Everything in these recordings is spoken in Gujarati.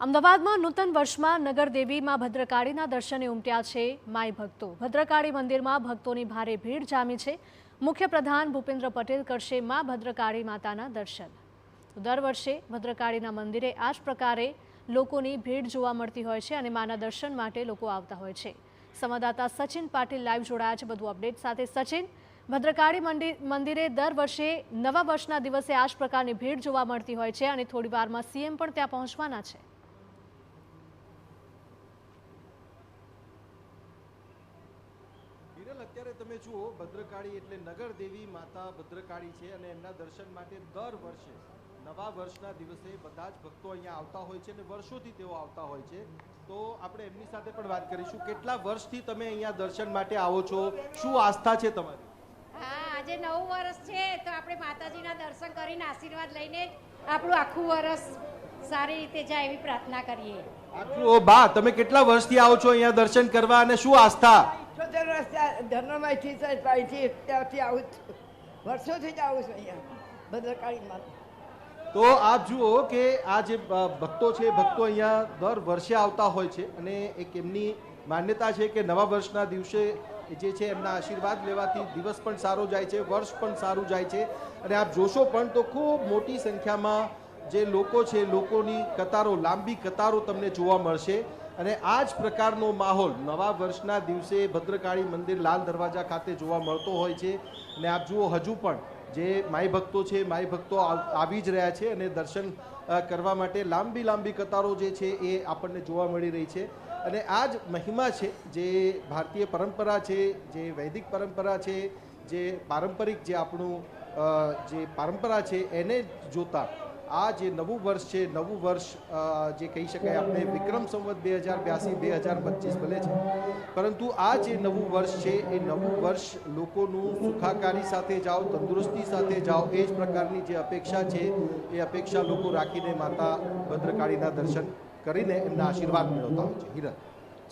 અમદાવાદમાં નૂતન વર્ષમાં નગરદેવીમાં ભદ્રકાળીના દર્શને ઉમટ્યા છે માઈ ભક્તો। ભદ્રકાળી મંદિરમાં ભક્તોની ભારે ભીડ જામી છે। મુખ્ય પ્રધાન ભૂપેન્દ્ર પટેલ કરશે માં ભદ્રકાળી માતાના દર્શન। દર વર્ષે ભદ્રકાળીના મંદિરે આ જ પ્રકારે લોકોની ભીડ જોવા મળતી હોય છે અને માના દર્શન માટે લોકો આવતા હોય છે। સંવાદદાતા સચિન પાટીલ લાઈવ જોડાયા છે બધું અપડેટ સાથે। સચિન, ભદ્રકાળી મંદિરે દર વર્ષે નવા વર્ષના દિવસે આ જ પ્રકારની ભીડ જોવા મળતી હોય છે અને થોડી વારમાં સીએમ પણ ત્યાં પહોંચવાના છે। અત્યારે તમે જુઓ ભદ્રકાળી એટલે નગરદેવી માતા ભદ્રકાળી છે અને એમના દર્શન માટે દર વર્ષે નવા વર્ષના દિવસે બધા જ ભક્તો અહીંયા આવતા હોય છે અને વર્ષોથી તેઓ આવતા હોય છે। તો આપણે એમની સાથે પણ વાત કરીશું। કેટલા વર્ષથી તમે અહીંયા દર્શન માટે આવો છો, શું આસ્થા છે તમારી? હા, આજે નવું વર્ષ છે તો આપણે માતાજીના દર્શન કરીને આશીર્વાદ લઈને આપણું આખું વર્ષ સારી રીતે જાય એવી પ્રાર્થના કરીએ। ઓ બા, તમે કેટલા વર્ષથી આવો છો અહીંયા દર્શન કરવા અને શું આસ્થા? ધર્મમાંથી ત્યાંથી આવું વર્ષોથી જ આવું છું અહીંયા ભદ્રકાળીમાં। તો આપ જુઓ કે આ જે ભક્તો છે, ભક્તો અહીંયા દર વર્ષે આવતા હોય છે અને એક એમની માન્યતા છે કે નવા વર્ષના દિવસે જે છે એમના આશીર્વાદ લેવાથી દિવસ પણ સારો જાય છે, વર્ષ પણ સારું જાય છે। અને આપ જોશો પણ તો ખૂબ મોટી સંખ્યામાં જે લોકો છે, લોકોની કતારો, લાંબી કતારો તમને જોવા મળશે। અને આ જ પ્રકારનો માહોલ નવા વર્ષના દિવસે ભદ્રકાળી મંદિર લાલ દરવાજા ખાતે જોવા મળતો હોય છે। અને આપ જુઓ હજુ પણ જે માઈ ભક્તો છે, માઈ ભક્તો આવી જ રહ્યા છે અને દર્શન કરવા માટે લાંબી કતારો જે છે એ આપણને જોવા મળી રહી છે। અને આ જ મહિમા છે જે ભારતીય પરંપરા છે, જે વૈદિક પરંપરા છે, જે પારંપરિક જે આપણું જે પરંપરા છે એને જોતા આ જે નવું વર્ષ છે, નવું વર્ષ જે કહી શકાય આપણે વિક્રમ સંવત 2082-2025 ભલે છે, પરંતુ આ જે નવું વર્ષ છે એ નવું વર્ષ લોકોનું સુખાકારી સાથે જાઓ, તંદુરસ્તી સાથે જાઓ, એ જ પ્રકારની જે અપેક્ષા છે એ અપેક્ષા લોકો રાખીને માતા ભદ્રકાળીના દર્શન કરીને એમના આશીર્વાદ મેળવતા હોય છે। હિરલ,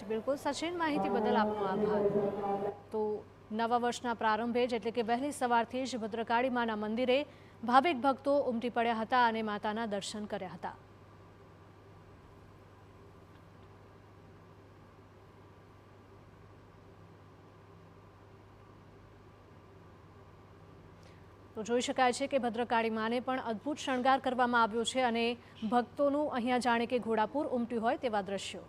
બિલકુલ સચિન, માહિતી બદલ આપનો આભાર। તો નવા વર્ષના પ્રારંભે જ એટલે કે વહેલી સવારથી જ ભદ્રકાળી માના મંદિરે ભાવિક ભક્તો ઉમટી પડ્યા હતા અને માતાના દર્શન કર્યા હતા। તો જોઈ શકાય છે કે ભદ્રકાળી માને પણ અદ્ભુત શણગાર કરવામાં આવ્યો છે અને ભક્તોનું અહીંયા જાણે કે ઘોડાપુર ઉમટ્યું હોય તેવા દ્રશ્યો।